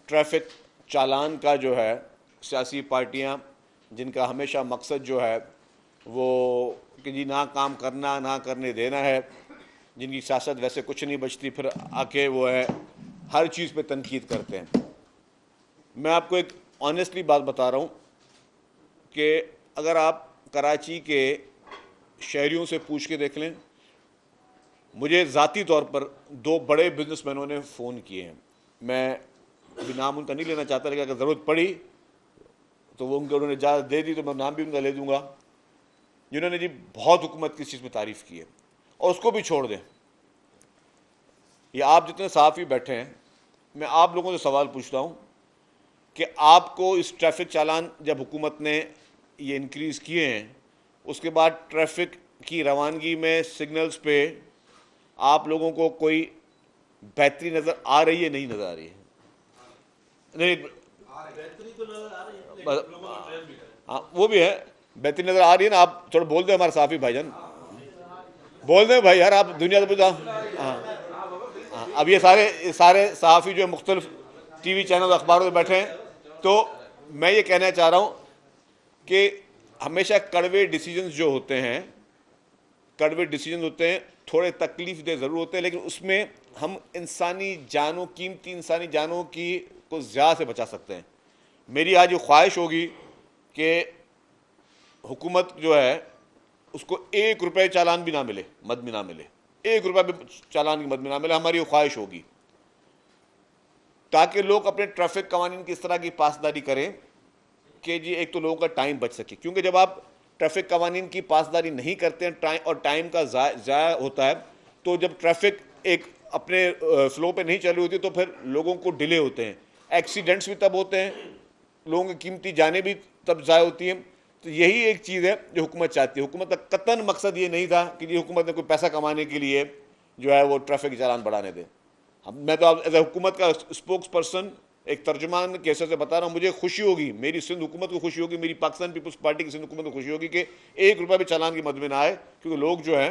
Traffic चालान का जो है सियासी पार्टियां, जिनका हमेशा मकसद जो है वो कि जी ना काम करना ना करने देना है, जिनकी सियासत वैसे कुछ नहीं बचती, फिर आके वो है हर चीज़ पे तनकीद करते हैं। मैं आपको एक ऑनेस्टली बात बता रहा हूँ कि अगर आप कराची के शहरियों से पूछ के देख लें, मुझे ज़ाती तौर पर दो बड़े बिजनेसमैनों ने फ़ोन किए हैं। मैं अभी नाम उनका नहीं लेना चाहता, लेकिन अगर ज़रूरत पड़ी तो वो उन्होंने इजाज़त दे दी तो मैं नाम भी उनका ले दूंगा, जिन्होंने जी बहुत हुकूमत की इस चीज़ में तारीफ़ की है। और उसको भी छोड़ दें, ये आप जितने सहाफ़ी बैठे हैं, मैं आप लोगों से सवाल पूछता हूँ कि आपको इस ट्रैफिक चालान जब हुकूमत ने ये इंक्रीज़ किए हैं, उसके बाद ट्रैफिक की रवानगी में सिग्नल्स पे आप लोगों को कोई बेहतरी नज़र आ रही है? नहीं नज़र आ रही है? नहीं, बेहतरी तो नज़र आ रही है, हाँ वो भी है, बेहतरी नज़र आ रही है ना। आप थोड़ा बोल दे हमारे साफ़ी भाईजान, बोल दें भाई यार, आप दुनिया तो हाँ हाँ। अब ये सारे सहाफ़ी जो है मुख्तलिफ टीवी चैनल अखबारों में बैठे हैं, तो मैं ये कहना चाह रहा हूँ कि हमेशा कड़वे डिसीजंस जो होते हैं, कड़वे डिसीजन होते हैं, थोड़े तकलीफ दे ज़रूर होते हैं, लेकिन उसमें हम इंसानी जानों, कीमती इंसानी जानों की को ज़्यादा से बचा सकते हैं। मेरी आज ये ख्वाहिश होगी कि हुकूमत जो है उसको 1 रुपये चालान भी ना मिले, मद भी ना मिले, 1 रुपया भी चालान की मद भी ना मिले, हमारी ये ख्वाहिश होगी, ताकि लोग अपने ट्रैफिक कवानीन की इस तरह की पासदारी करें कि जी एक तो लोगों का टाइम बच सके। क्योंकि जब आप ट्रैफिक कवानीन की पासदारी नहीं करते हैं और टाइम का ज़ाया होता है, तो जब ट्रैफिक एक अपने फ्लो पे नहीं चल रही होती तो फिर लोगों को डिले होते हैं, एक्सीडेंट्स भी तब होते हैं, लोगों की कीमती जानें भी तब ज़ाया होती हैं। तो यही एक चीज़ है जो हुकूमत चाहती है। हुकूमत का कतन मकसद ये नहीं था कि जी हुकूमत ने कोई पैसा कमाने के लिए जो है वो ट्रैफिक चालान बढ़ाने दे। मैं तो एज ए हुकूमत का स्पोक्स पर्सन, एक तर्जमान के हिसाब से बता रहा हूँ, मुझे खुशी होगी, मेरी सिंध हुकूमत को खुशी होगी, मेरी पाकिस्तान पीपल्स पार्टी की सिंध हुकूमत को खुशी होगी कि 1 रुपया भी चालान की मद में ना आए, क्योंकि लोग जो हैं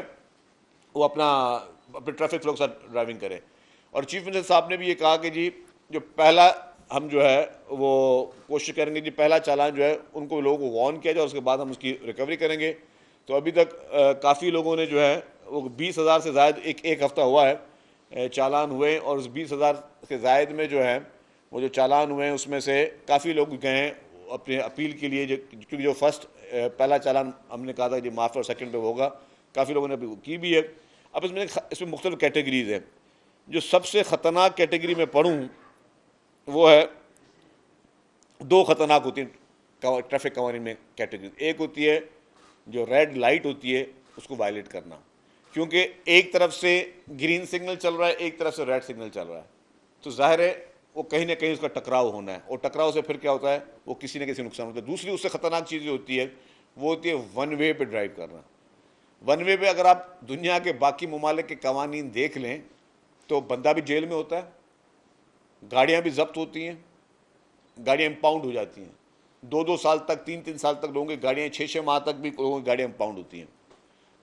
वो अपने ट्रैफिक फ्लो के साथ ड्राइविंग करें। और चीफ मिनिस्टर साहब ने भी ये कहा कि जी जो पहला हम जो है वो कोशिश करेंगे जी पहला चालान जो है उनको लोगों को वार्न किया जाए, उसके बाद हम उसकी रिकवरी करेंगे। तो अभी तक काफ़ी लोगों ने जो है वो 20,000 से ज़ायद एक हफ़्ता हुआ है चालान हुए, और उस 20,000 से ज़ायद में जो है वो जो चालान हुए हैं उसमें से काफ़ी लोग गए हैं अपने अपील के लिए, क्योंकि जो फर्स्ट पहला चालान हमने कहा था जी माफ़ और सेकंड पे होगा, काफ़ी लोगों ने अभी की भी है। अब इसमें मुख्तलिफ कैटेगरीज हैं। जो सबसे ख़तरनाक कैटेगरी में पढ़ूँ वो है, दो ख़तरनाक होती हैं ट्रैफिक कवानीन में कैटेगरी। एक होती है जो रेड लाइट होती है उसको वायलेट करना, क्योंकि एक तरफ से ग्रीन सिग्नल चल रहा है, एक तरफ से रेड सिग्नल चल रहा है, तो जाहिर है वो कहीं ना कहीं उसका टकराव होना है, और टकराव से फिर क्या होता है वो किसी न किसी नुकसान होता है। दूसरी उससे ख़तरनाक चीज़ जो होती है वो होती है वन वे पे ड्राइव करना। वन वे पे अगर आप दुनिया के बाकी ममालिक के कवानीन देख लें तो बंदा भी जेल में होता है, गाड़ियाँ भी जब्त होती हैं, गाड़ियाँ इम्पाउंड हो जाती हैं, 2-2 साल तक, 3-3 साल तक लोगों की गाड़ियाँ, 6-6 माह तक भी लोगों की गाड़ियाँ इम्पाउंड होती हैं।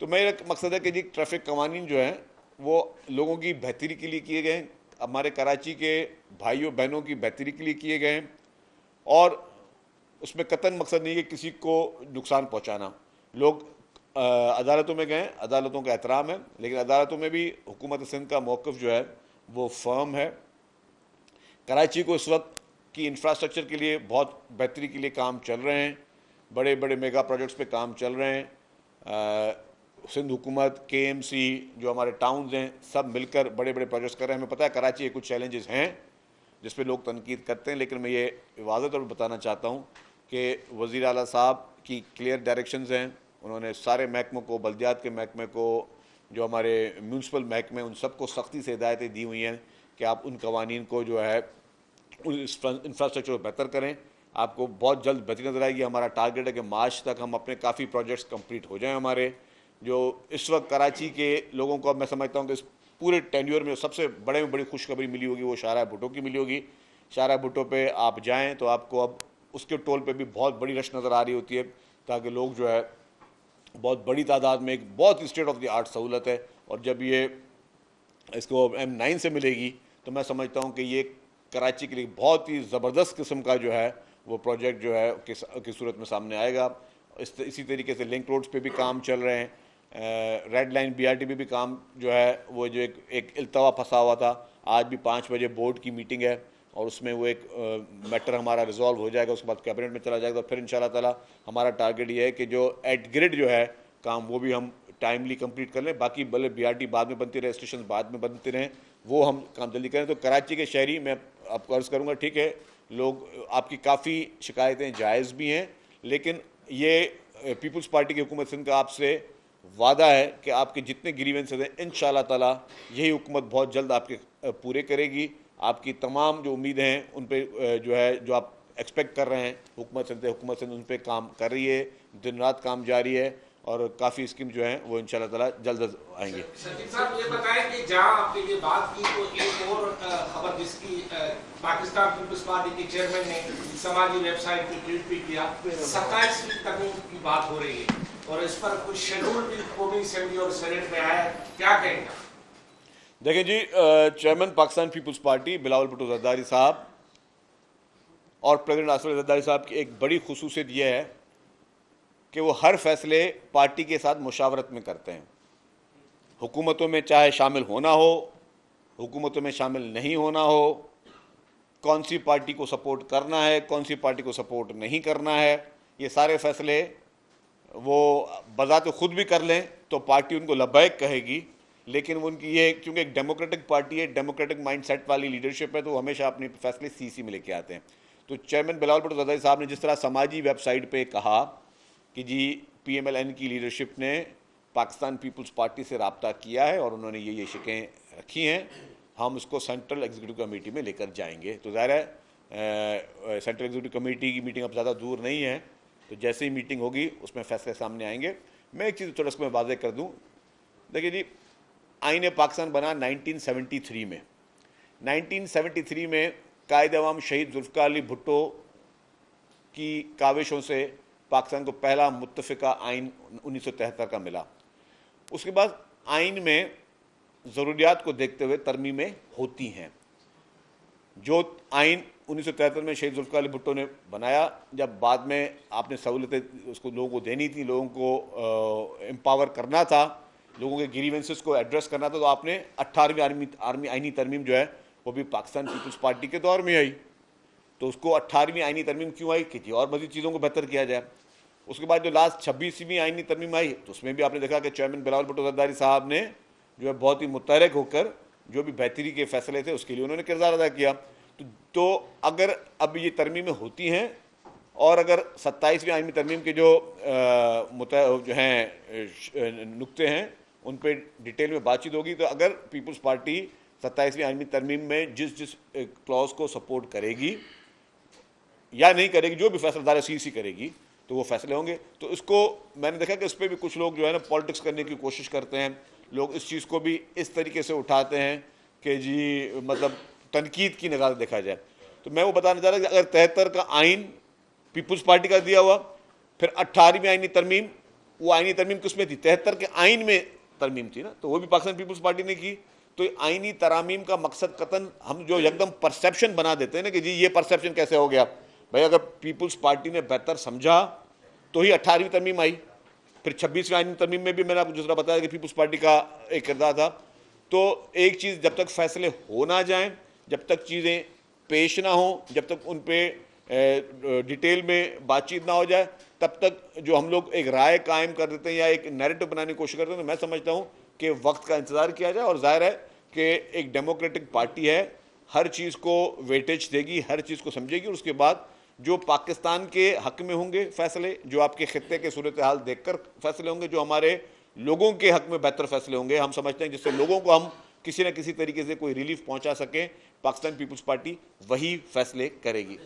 तो मेरा मकसद है कि जी ट्रैफिक कवानीन जो है वो लोगों की बेहतरी के लिए किए गए हैं, हमारे कराची के भाइयों बहनों की बेहतरी के लिए किए गए हैं, और उसमें कतन मकसद नहीं है कि किसी को नुकसान पहुंचाना। लोग अदालतों में गए, अदालतों का एहतराम है, लेकिन अदालतों में भी हुकूमत सिंध का मौक़िफ़ जो है वो फर्म है। कराची को इस वक्त की इंफ्रास्ट्रक्चर के लिए बहुत बेहतरी के लिए काम चल रहे हैं, बड़े बड़े मेगा प्रोजेक्ट्स पे काम चल रहे हैं। सिंध हुकूमत, KMC, जो हमारे टाउन्स हैं, सब मिलकर बड़े बड़े प्रोजेक्ट्स कर रहे हैं। हमें पता है कराची के कुछ चैलेंजेस हैं जिस पे लोग तनकीद करते हैं, लेकिन मैं ये वाज़ेह तौर पर बताना चाहता हूँ कि वज़ीर आला साहब की क्लियर डायरेक्शंस हैं। उन्होंने सारे महकमों को, बल्दियात के महकमे को, जो हमारे म्यूनसिपल महकमे, उन सबको सख्ती से हिदायतें दी हुई हैं कि आप उन कवानीन को जो है उन इंफ्रास्ट्रक्चर को बेहतर करें। आपको बहुत जल्द बेहतरी नजर आएगी। हमारा टारगेट है कि मार्च तक हम अपने काफ़ी प्रोजेक्ट्स कंप्लीट हो जाएं हमारे। जो इस वक्त कराची के लोगों को, अब मैं समझता हूँ कि इस पूरे टेन्योर में सबसे बड़े में बड़ी खुशखबरी मिली होगी वो शाहरा भुट्टो की मिली होगी। शाहरा भुट्टो पे आप जाएँ तो आपको अब उसके टोल पे भी बहुत बड़ी रश नज़र आ रही होती है, ताकि लोग जो है बहुत बड़ी तादाद में, एक बहुत स्टेट ऑफ द आर्ट सहूलत है, और जब ये इसको M9 से मिलेगी तो मैं समझता हूँ कि ये कराची के लिए बहुत ही ज़बरदस्त किस्म का जो है वो प्रोजेक्ट जो है की सूरत में सामने आएगा। इसी तरीके से लिंक रोड्स पे भी काम चल रहे हैं, रेड लाइन BRT पे भी काम जो है वो जो एक इल्तवा फंसा हुआ था, आज भी 5 बजे बोर्ड की मीटिंग है और उसमें वो एक मैटर हमारा रिजॉल्व हो जाएगा, उसके बाद कैबिनेट में चला जाएगा। फिर इंशाल्लाह ताला हमारा टारगेट ये है कि जो एट ग्रिड जो है काम वो भी हम टाइमली कंप्लीट कर लें। बाकी भले BRT बाद में बनती रहे, स्टेशन बाद में बनते रहें, वो हम काम जल्दी करें। तो कराची के शहरी, मैं आपको अर्ज़ करूँगा, ठीक है, लोग आपकी काफ़ी शिकायतें जायज़ भी हैं, लेकिन ये पीपल्स पार्टी की हुकूमत सिंध का आपसे वादा है कि आपके जितने ग्रीवेंसेस हैं इंशाल्लाह ताला यही हुकूमत बहुत जल्द आपके पूरे करेगी। आपकी तमाम जो उम्मीदें हैं उन पे जो है, जो आप एक्सपेक्ट कर रहे हैं, हुकूमत सिंध उन पे काम कर रही है, दिन रात काम जारी है और काफ़ी स्कीम जो हैं वो इंशाल्लाह ताला जल्द आएंगे। सचिव साहब ये बताएं कि जहां आपने ये बात की तो एक और खबर जिसकी पाकिस्तान पीपल्स पार्टी के चेयरमैन ने समाजी वेबसाइट पे ट्वीट भी किया, 27वीं तरमीम की बात हो रही है और इस पर कुछ शेड्यूल भी कौमी असेंबली और सेनेट में आया, क्या कहेंगे? देखिए जी, चेयरमैन पाकिस्तान पीपल्स पार्टी बिलावल भुट्टो जरदारी साहब और प्रेसिडेंट आसिफ अली जरदारी साहब की एक बड़ी खुसूसियत यह है कि वो हर फैसले पार्टी के साथ मुशावरत में करते हैं। हुकूमतों में चाहे शामिल होना हो, हुकूमतों में शामिल नहीं होना हो, कौन सी पार्टी को सपोर्ट करना है, कौन सी पार्टी को सपोर्ट नहीं करना है, ये सारे फैसले वो बज़ात खुद भी कर लें तो पार्टी उनको लब्बैक कहेगी। लेकिन वो उनकी ये, क्योंकि एक डेमोक्रेटिक पार्टी है, डेमोक्रेटिक माइंडसेट वाली लीडरशिप है, तो वो हमेशा अपने फैसले सीसी में लेके आते हैं। तो चेयरमैन बिलावल भुट्टो जरदारी साहब ने जिस तरह समाजी वेबसाइट पे कहा कि जी PMLN की लीडरशिप ने पाकिस्तान पीपल्स पार्टी से रब्ता किया है और उन्होंने ये शिकें रखी हैं, हम उसको सेंट्रल एग्जीक्यूटिव कमेटी में लेकर जाएंगे। तो ज़ाहिर है सेंट्रल एग्जीक्यूटिव कमेटी की मीटिंग अब ज़्यादा दूर नहीं है, तो जैसे ही मीटिंग होगी उसमें फैसले सामने आएंगे। मैं एक चीज़ थोड़ा सा वाज़ेह कर दूँ, देखिए जी, आईन पाकिस्तान बना 1973 में। 1973 में कायद अवाम शहीद जुल्फ़िकार अली भुट्टो की काविशों से पाकिस्तान को पहला मुत्तफ़िका आइन 1973 का मिला। उसके बाद आइन में ज़रूरियात को देखते हुए तरमीमें होती हैं। जो आइन 1973 में शहीद जुल्फ़िकार अली भुट्टो ने बनाया, जब बाद में आपने सहूलतें उसको लोगों को देनी थी, लोगों को एम्पावर करना था, लोगों के ग्रीवेंसेस को एड्रेस करना था, तो आपने 18वीं आइनी तरमीम जो है वो भी पाकिस्तान पीपल्स पार्टी के दौर में आई। तो उसको 18वीं आइनी तरमीम क्यों आई कि और मज़ीद चीज़ों को बेहतर किया जाए। उसके बाद जो लास्ट 26वीं आइनी तरमीम आई, तो उसमें भी आपने देखा कि चेयरमैन बिलावल भुट्टो जरदारी साहब ने जो है बहुत ही मुतहरक होकर जो भी बेहतरी के फैसले थे उसके लिए उन्होंने किरदार अदा किया। तो अगर अब ये तरमीमें होती हैं और अगर 27वीं आइनी तरमीम के जो हैं नुक्ते हैं उन पर डिटेल में बातचीत होगी, तो अगर पीपल्स पार्टी 27वीं आइनी तरमीम में जिस क्लॉज को सपोर्ट करेगी या नहीं करेगी, जो भी फैसला CC करेगी, तो वो फैसले होंगे। तो इसको मैंने देखा कि इस पर भी कुछ लोग जो है ना पॉलिटिक्स करने की कोशिश करते हैं। लोग इस चीज़ को भी इस तरीके से उठाते हैं कि जी मतलब तनकीद की निगाह से देखा जाए। तो मैं वो बताना चाह रहा कि अगर 73 का आइन पीपल्स पार्टी का दिया हुआ, फिर 18वीं आइनी तरमीम, वो आइनी तरमीम किसमें थी? 73 के आइन में तरमीम थी ना, तो वो भी पाकिस्तान पीपल्स पार्टी ने की। तो आइनी तरामीम का मकसद कतन हम जो एकदम परसेप्शन बना देते हैं ना कि जी ये परसेप्शन कैसे हो गया, भाई अगर पीपल्स पार्टी ने बेहतर समझा तो ही 18वीं तरमीम आई। फिर 26वीं आइनी तरमीम में भी मैंने आपको जिस तरह बताया कि पीपल्स पार्टी का एक किरदार था। तो एक चीज़, जब तक फैसले हो ना जाएं, जब तक चीज़ें पेश ना हो, जब तक उन पे डिटेल में बातचीत ना हो जाए, तब तक जो हम लोग एक राय कायम कर देते हैं या एक नैरेटिव बनाने की कोशिश करते हैं, तो मैं समझता हूँ कि वक्त का इंतज़ार किया जाए। और जाहिर है कि एक डेमोक्रेटिक पार्टी है, हर चीज़ को वेटेज देगी, हर चीज़ को समझेगी, और उसके बाद जो पाकिस्तान के हक में होंगे फैसले, जो आपके खित्ते के सूरत हाल देखकर फैसले होंगे, जो हमारे लोगों के हक में बेहतर फैसले होंगे, हम समझते हैं जिससे लोगों को हम किसी न किसी तरीके से कोई रिलीफ पहुंचा सकें, पाकिस्तान पीपल्स पार्टी वही फैसले करेगी।